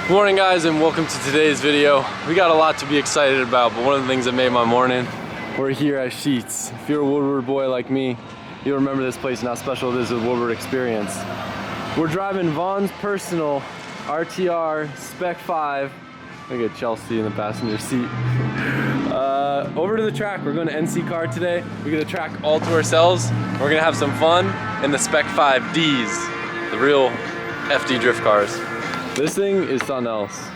Good morning guys, and welcome to today's video. We got a lot to be excited about, but one of the things that made my morning, we're here at Sheets. If you're a Woodward boy like me, you'll remember this place and how special it is with Woodward experience. We're driving Vaughn's personal RTR Spec 5. Look at Chelsea in the passenger seat. Over to the track. We're going to NCCAR today. We get the track all to ourselves. We're gonna have some fun in the Spec 5Ds, the real FD drift cars. This thing is something else.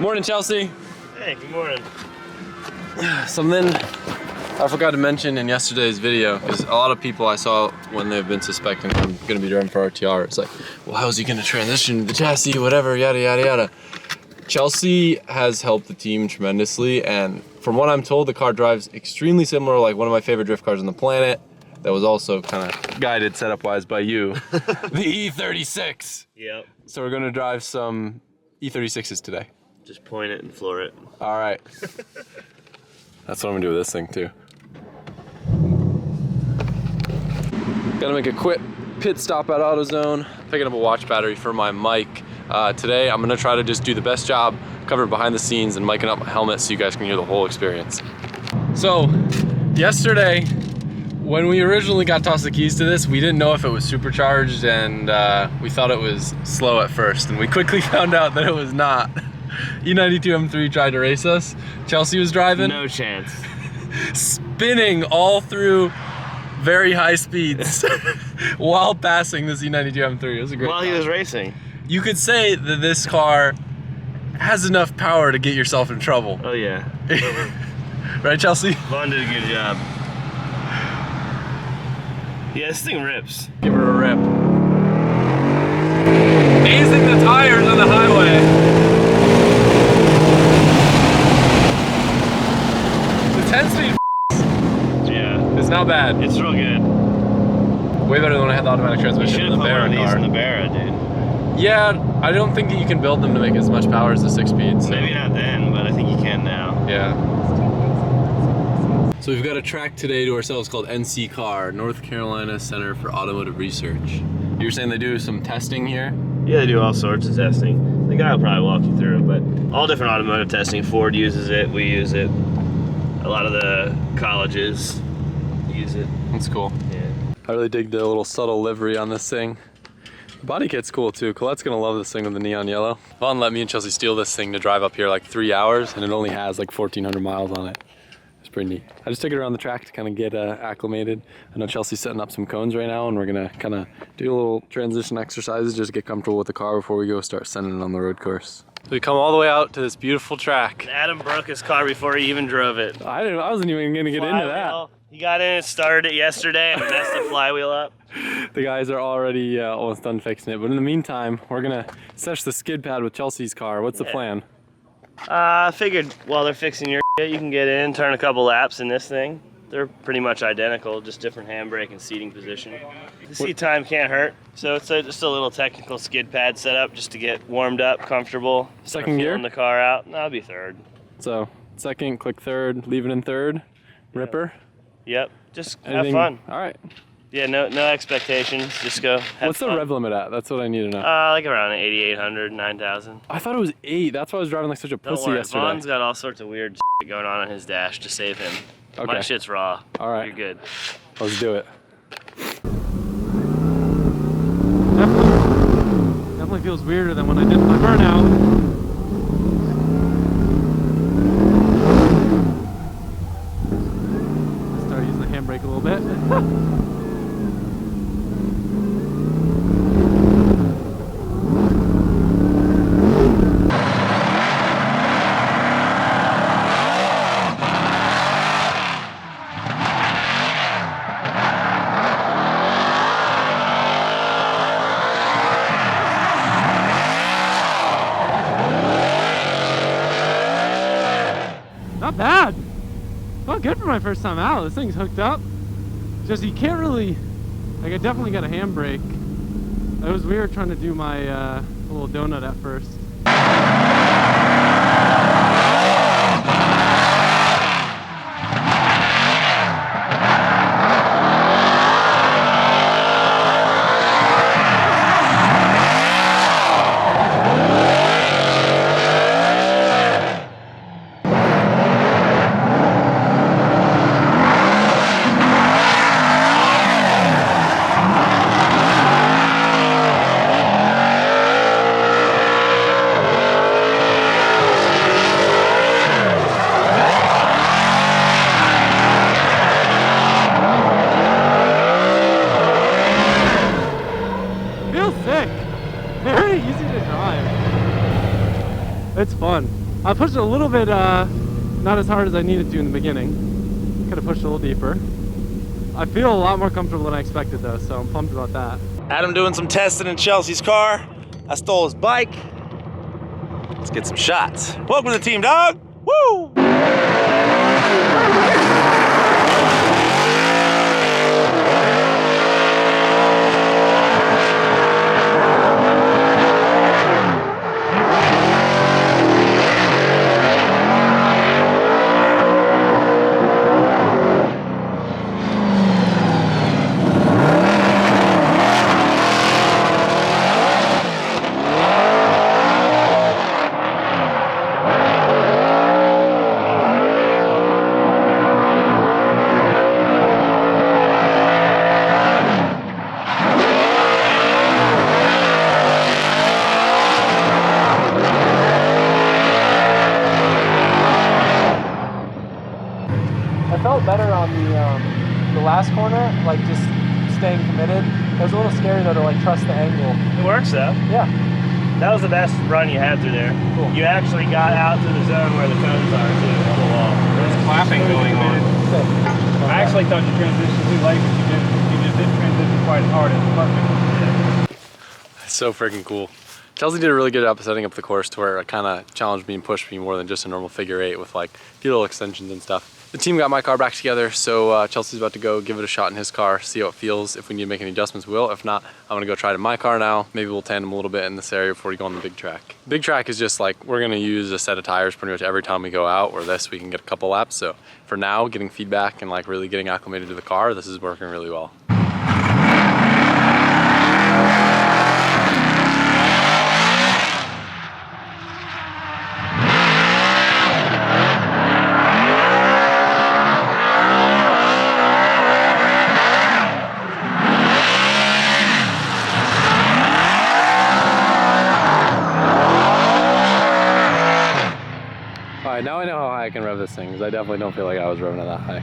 Morning, Chelsea. Hey, good morning. Something I forgot to mention in yesterday's video, because a lot of people I saw when they've been suspecting I'm gonna be driving for RTR, it's like, well, how is he gonna transition the chassis, whatever, yada, yada, yada. Chelsea has helped the team tremendously, and from what I'm told, the car drives extremely similar, like one of my favorite drift cars on the planet. That was also kind of guided setup-wise by you. The E36. Yep. So we're gonna drive some E36s today. Just point it and floor it. All right. That's what I'm gonna do with this thing too. Gotta make a quick pit stop at AutoZone. Picking up a watch battery for my mic. Today I'm gonna try to just do the best job covering behind the scenes and micing up my helmet so you guys can hear the whole experience. So, yesterday, when we originally got tossed the keys to this, we didn't know if it was supercharged, and we thought it was slow at first, and we quickly found out that it was not. E92 M3 tried to race us. Chelsea was driving. No chance. Spinning all through very high speeds while passing this E92 M3. It was a great While he was racing. You could say that this car has enough power to get yourself in trouble. Oh yeah. Right, Chelsea? Vaughn did a good job. Yeah, this thing rips. Give her a rip. Amazing the tires on the highway. The 10-speed yeah, is not bad. it's real good. Way better than when I had the automatic You transmission should in have the put one of Barra these car. in the Barra, dude. Yeah, I don't think that you can build them to make as much power as the 6-speed. So. Maybe not then, but I think you can now. Yeah. So we've got a track today to ourselves called NCCAR, North Carolina Center for Automotive Research. You were saying they do some testing here? Yeah, they do all sorts of testing. The guy will probably walk you through, but all different automotive testing. Ford uses it, we use it. A lot of the colleges use it. That's cool. Yeah. I really dig the little subtle livery on this thing. The body kit's cool too. Colette's gonna love this thing with the neon yellow. Vaughn let me and Chelsea steal this thing to drive up here like 3 hours, and it only has like 1,400 miles on it. It's pretty neat. I just took it around the track to kind of get acclimated. I know Chelsea's setting up some cones right now, and we're gonna kind of do a little transition exercises just to get comfortable with the car before we go start sending it on the road course. So we come all the way out to this beautiful track. Adam broke his car before he even drove it. I wasn't even gonna get into that. He got in and started it yesterday and messed the flywheel up. The guys are already almost done fixing it, but in the meantime, we're gonna search the skid pad with Chelsea's car. What's the plan? I figured while they're fixing your shit, you can get in, turn a couple laps in this thing. They're pretty much identical, just different handbrake and seating position. The seat time can't hurt, so it's just a little technical skid pad setup just to get warmed up, comfortable. Second gear? Feeling the car out. That'll be third. So second, click third, leave it in third, ripper. Yep, just Anything? have fun. All right. Yeah, no expectations. Just go. Have What's fun. the rev limit at? That's what I need to know. Like around 8,800, 9,000. I thought it was 8. That's why I was driving like such a Don't pussy worry, yesterday. Vaughn's got all sorts of weird shit going on his dash to save him. Okay. My shit's raw. All right. You're good. Let's do it. Definitely feels weirder than when I did my burnout. Start using the handbrake a little bit. Not bad. Felt good for my first time out. This thing's hooked up. Just you can't really, like I definitely got a handbrake. It was weird trying to do my little donut at first. It's fun. I pushed it a little bit, not as hard as I needed to in the beginning. Could have pushed a little deeper. I feel a lot more comfortable than I expected though, so I'm pumped about that. Adam doing some testing in Chelsea's car. I stole his bike. Let's get some shots. Welcome to the team, dog. Woo! I felt better on the last corner, like just staying committed. It was a little scary though to like trust the angle. It works though. Yeah. That was the best run you had through there. Cool. You actually got out to the zone where the cones are too, on the wall. There's clapping going on. I actually thought you transitioned too late, but you just didn't transition quite as hard. It was perfect. Yeah. It's so freaking cool. Chelsea did a really good job of setting up the course to where it kind of challenged me and pushed me more than just a normal figure eight with like a few little extensions and stuff. The team got my car back together, so Chelsea's about to go give it a shot in his car, see how it feels. If we need to make any adjustments, we will. If not, I'm gonna go try it in my car now. Maybe we'll tandem a little bit in this area before we go on the big track. Big track is just like, we're gonna use a set of tires pretty much every time we go out, where this we can get a couple laps. So for now, getting feedback and like really getting acclimated to the car, this is working really well. Alright, now I know how high I can rev this thing, because I definitely don't feel like I was revving it that high.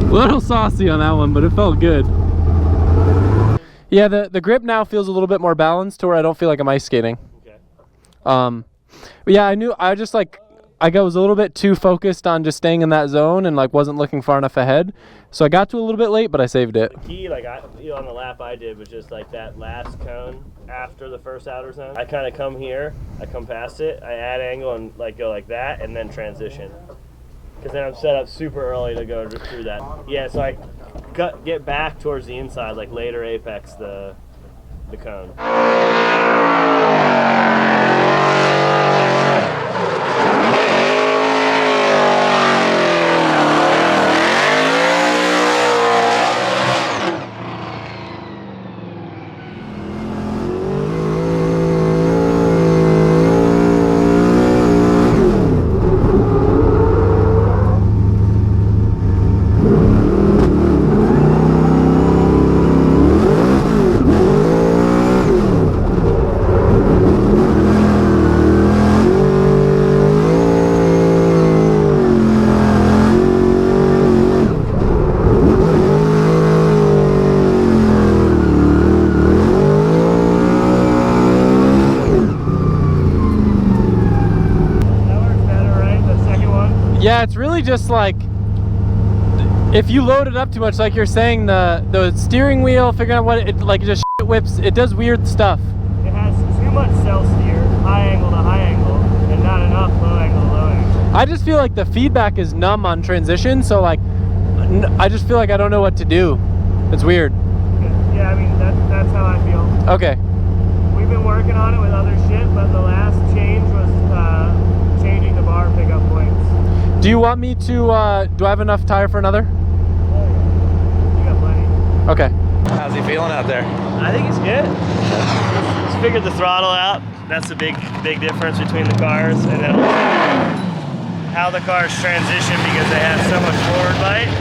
A little saucy on that one, but it felt good. Yeah, the grip now feels a little bit more balanced to where I don't feel like I'm ice skating. Okay. But yeah, I was a little bit too focused on just staying in that zone and like wasn't looking far enough ahead. So I got to a little bit late, but I saved it. The key, like on the lap I did, was just like that last cone after the first outer zone. I kind of come here, I come past it, I add angle and like go like that, and then transition. Because then I'm set up super early to go through that. Yeah, so I get back towards the inside, like later apex the cone. Yeah, it's really just like, if you load it up too much, like you're saying, the steering wheel, figuring out what it like just shit whips, it does weird stuff. It has too much cell steer, high angle to high angle, and not enough low angle to low angle. I just feel like the feedback is numb on transition, so like, I just feel like I don't know what to do. It's weird. Yeah, I mean, that's how I feel. Okay. We've been working on it with other shit, but the last change was changing the bar pickup points. Do you want me to, do I have enough tire for another? You got plenty. Okay. How's he feeling out there? I think he's good. Just figured the throttle out. That's the big difference between the cars, and then how the cars transition because they have so much forward bite.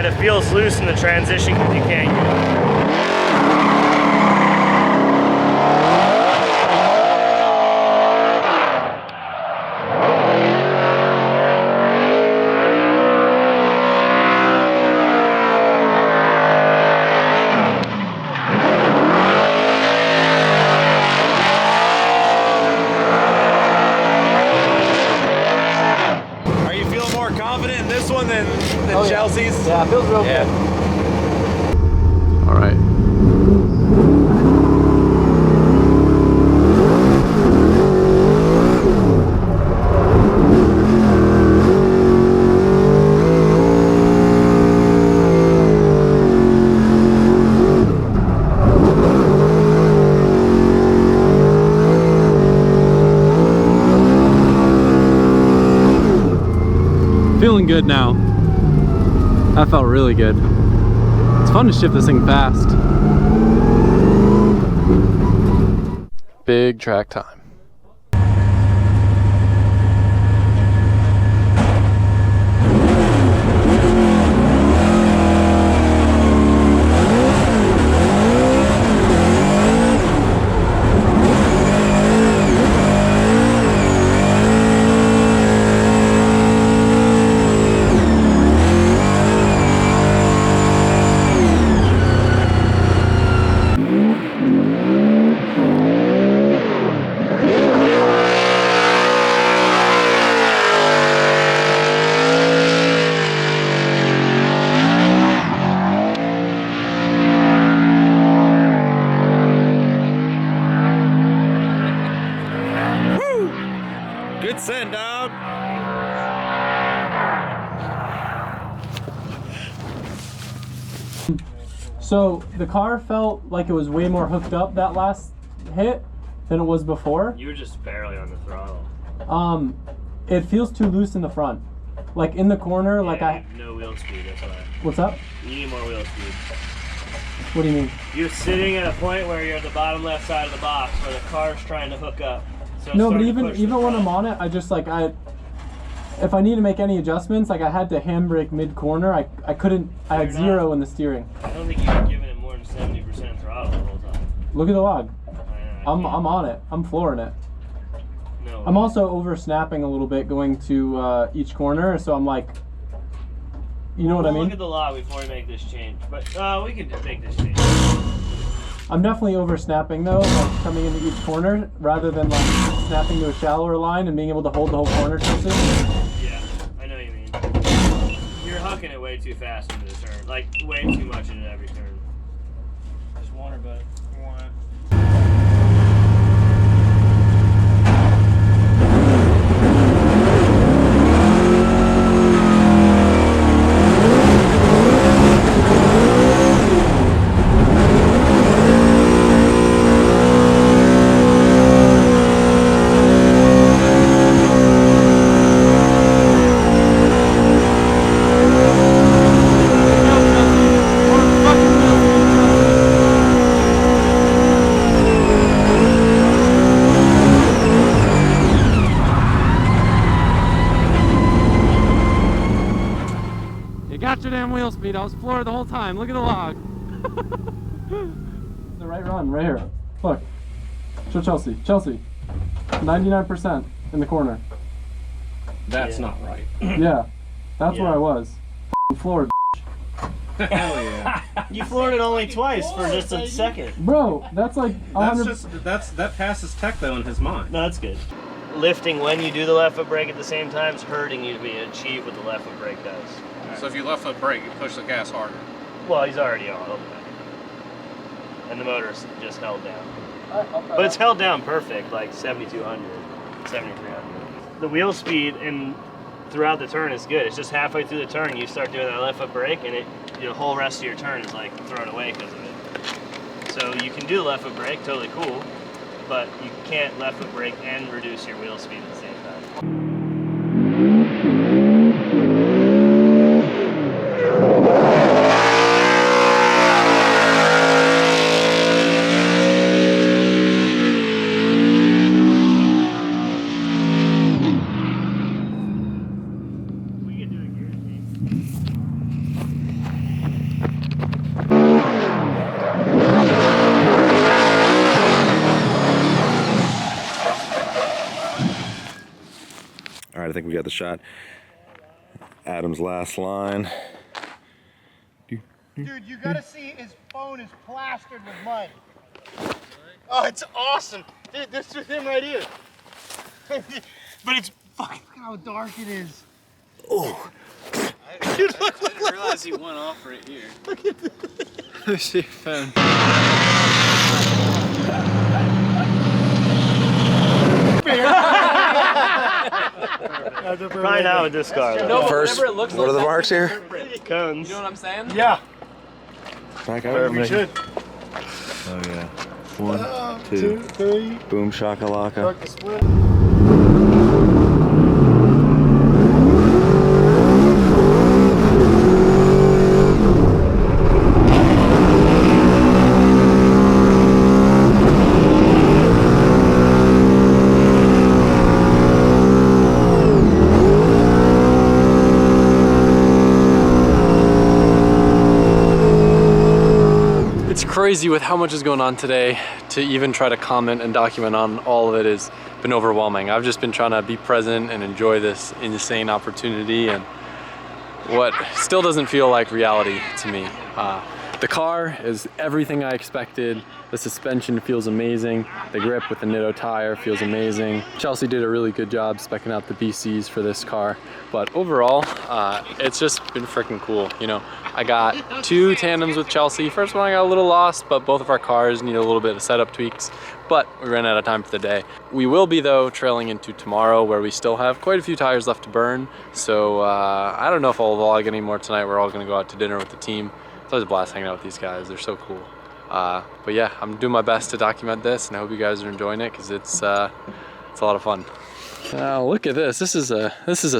that it feels loose in the transition because you can't use it. Confident in this one than Chelsea's? Yeah, it feels real good. All right. Feeling good now. That felt really good. It's fun to shift this thing fast. Big track time. Good send, dog. So the car felt like it was way more hooked up that last hit than it was before. You were just barely on the throttle. It feels too loose in the front. Like in the corner, Yeah, like no wheel speed, that's why. What's up? You need more wheel speed. What do you mean? You're sitting at a point where you're at the bottom left side of the box where the car's trying to hook up. So No, but even when I'm on it, I just like if I need to make any adjustments, like I had to handbrake mid corner. I couldn't. I had zero in the steering. I don't think you were giving it more than 70% throttle the whole time. Look at the log. I'm I'm on it. I'm flooring it. No. I'm also over snapping a little bit going to each corner, so I'm like, you know what I mean? Look at the log before we make this change. But we can make this change. I'm definitely over snapping though, like coming into each corner rather than like snapping to a shallower line and being able to hold the whole corner too soon. Yeah, I know what you mean. You're hucking it way too fast into the turn, like way too much into every turn. Just one or both. One. Got your damn wheel speed. I was floored the whole time. Look at the log. The right run, right here. Look. Show Chelsea. Chelsea. 99% in the corner. That's not right. Yeah. That's where I was. Floored. Hell yeah. You floored it only twice for just a second. Bro, that's like 100. That passes tech though in his mind. No, that's good. Lifting when you do the left foot brake at the same time is hurting you to be achieve what the left foot brake does. So if you left foot brake, you push the gas harder. Well, he's already on open. And the motor's just held down. But it's held down perfect, like 7,200, 7,300. The wheel speed and throughout the turn is good. It's just halfway through the turn you start doing that left foot brake and the whole rest of your turn is like thrown away because of it. So you can do the left foot brake, totally cool, but you can't left foot brake and reduce your wheel speed at the same time. right, I think we got the shot. Adam's last line. Dude, you gotta see his phone is plastered with mud. Oh, it's awesome. Dude, this is him right here. But it's fucking, look how dark it is. Oh. Dude, look, I didn't realize he went off right here. look at this. Where's your phone? Probably not with this car. No, First, whatever it looks what are the like, marks here? Cones. You know what I'm saying? Yeah, Back out. we should. Oh yeah. 1, 2, 2, 3. boom shakalaka. Start the split. Crazy with how much is going on today. To even try to comment and document on all of it has been overwhelming. I've just been trying to be present and enjoy this insane opportunity, and what still doesn't feel like reality to me. The car is everything I expected. The suspension feels amazing. The grip with the Nitto tire feels amazing. Chelsea did a really good job speccing out the BCs for this car. But overall, it's just been freaking cool. You know, I got 2 tandems with Chelsea. First one I got a little lost, but both of our cars need a little bit of setup tweaks. But we ran out of time for the day. We will be though trailing into tomorrow, where we still have quite a few tires left to burn. So I don't know if I'll vlog anymore tonight. We're all gonna go out to dinner with the team. It's always a blast hanging out with these guys. They're so cool. But yeah, I'm doing my best to document this, and I hope you guys are enjoying it, because it's a lot of fun. Now look at this. This is a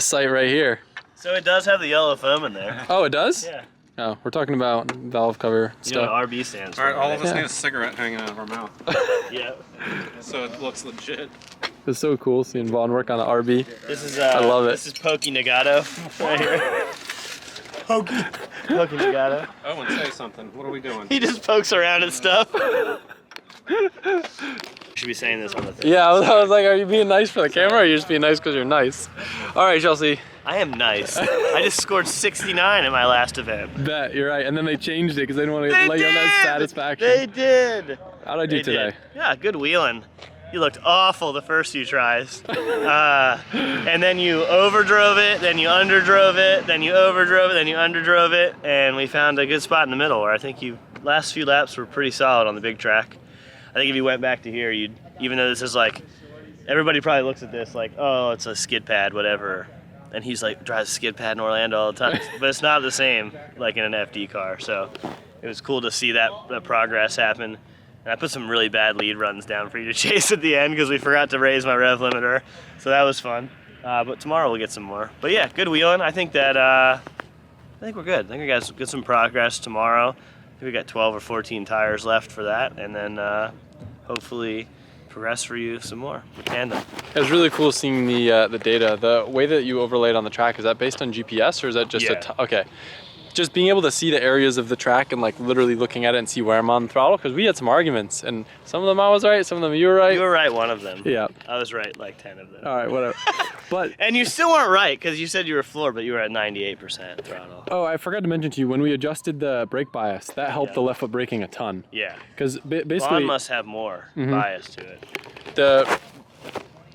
sight right here. So it does have the yellow foam in there. Oh, it does? Yeah. Oh, we're talking about valve cover You know stuff. what RB stands for. All right, all of us Yeah. need a cigarette hanging out of our mouth, Yeah. so it looks legit. It's so cool seeing Vaughn work on the RB. This is I love it. This is Pokey Nagato right here. Pokey Nagato. Owen, say something. What are we doing? He just pokes around and stuff. Should be saying this on the thing. Yeah, I was like, are you being nice for the camera, or are you just being nice because you're nice? All right, Chelsea. I am nice. I just scored 69 in my last event. Bet, you're right. And then they changed it because they didn't want to They let you on that did! satisfaction. They did. How'd I do They today? did. Yeah, good wheeling. You looked awful the first few tries. And then you overdrove it, then you underdrove it, then you overdrove it, then you underdrove it, and we found a good spot in the middle where I think you last few laps were pretty solid on the big track. I think if you went back to here, you'd, even though this is like, everybody probably looks at this like, oh, it's a skid pad, whatever. And he's like, drives a skid pad in Orlando all the time. But it's not the same like in an FD car. So it was cool to see that progress happen. And I put some really bad lead runs down for you to chase at the end because we forgot to raise my rev limiter. So that was fun. But tomorrow we'll get some more. But yeah, good wheeling. I think that, I think we're good. I think we got get some progress tomorrow. I think we got 12 or 14 tires left for that. And then hopefully progress for you some more with Tandem. It was really cool seeing the data. The way that you overlaid on the track, is that based on GPS, or is that just okay? Just being able to see the areas of the track and like literally looking at it and see where I'm on the throttle, because we had some arguments and some of them I was right, some of them you were right. You were right one of them. Yeah. I was right like 10 of them. All right, whatever. But And you still weren't right because you said you were floor, but you were at 98% throttle. oh, I forgot to mention to you, when we adjusted the brake bias, that helped Yeah. the left foot braking a ton. Yeah. Because Vaughn basically must have more bias to it. the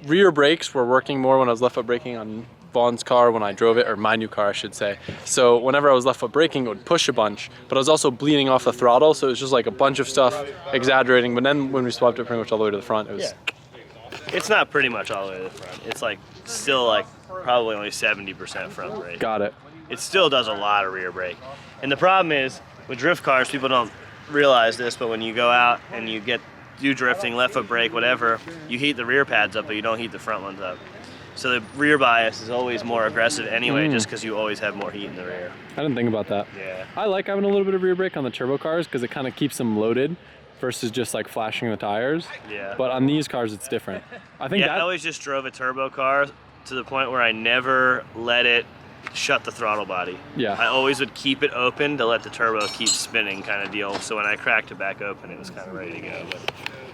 rear brakes were working more when I was left foot braking on Vaughn's car when I drove it, or my new car I should say. So whenever I was left foot braking, it would push a bunch, but I was also bleeding off the throttle, so it was just like a bunch of stuff exaggerating. But then when we swapped it pretty much all the way to the front, it was It's not pretty much all the way to the front. It's like still like probably only 70% front brake. got it. It still does a lot of rear brake. And the problem is with drift cars, people don't realize this, but when you go out and you do drifting, left foot brake, whatever, you heat the rear pads up, but you don't heat the front ones up. So the rear bias is always more aggressive anyway, just because you always have more heat in the rear. I didn't think about that. Yeah. I like having a little bit of rear brake on the turbo cars because it kind of keeps them loaded versus just like flashing the tires. Yeah. But on these cars, it's different. I think Yeah, that I always just drove a turbo car to the point where I never let it shut the throttle body. Yeah. I always would keep it open to let the turbo keep spinning kind of deal. So when I cracked it back open, it was kind of ready to go. But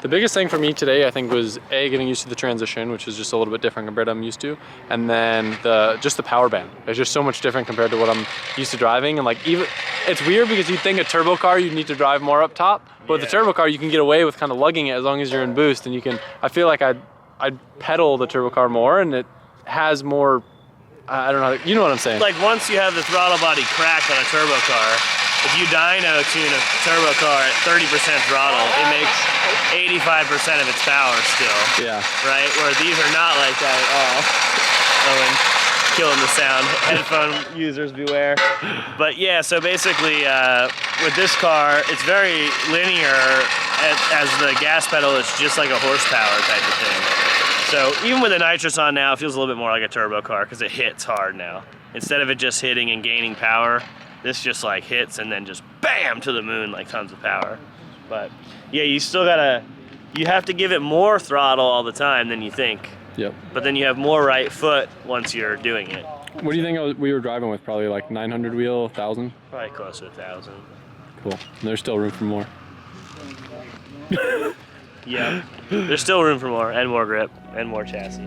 The biggest thing for me today, I think, was getting used to the transition, which is just a little bit different compared to what I'm used to, and then just the power band. It's just so much different compared to what I'm used to driving, and like even it's weird because you'd think a turbo car you need to drive more up top, but with the turbo car you can get away with kind of lugging it as long as you're in boost, and you can. I feel like I'd pedal the turbo car more, and it has more. I don't know. You know what I'm saying? Like once you have the throttle body cracked on a turbo car, if you dyno tune a turbo car at 30% throttle, it makes 85% of its power still. Yeah. Right? Where these are not like that at all. Owen, killing the sound. Headphone users beware. But yeah, so basically with this car, it's very linear as the gas pedal is just like a horsepower type of thing. So even with the nitrous on now, it feels a little bit more like a turbo car because it hits hard now. Instead of it just hitting and gaining power, this just like hits and then just bam to the moon, like tons of power. But yeah, you have to give it more throttle all the time than you think. Yep. But then you have more right foot once you're doing it. What do you think we were driving with? Probably like 900 wheel, 1,000? Probably close to 1,000. Cool. And there's still room for more. Yeah, there's still room for more and more grip and more chassis.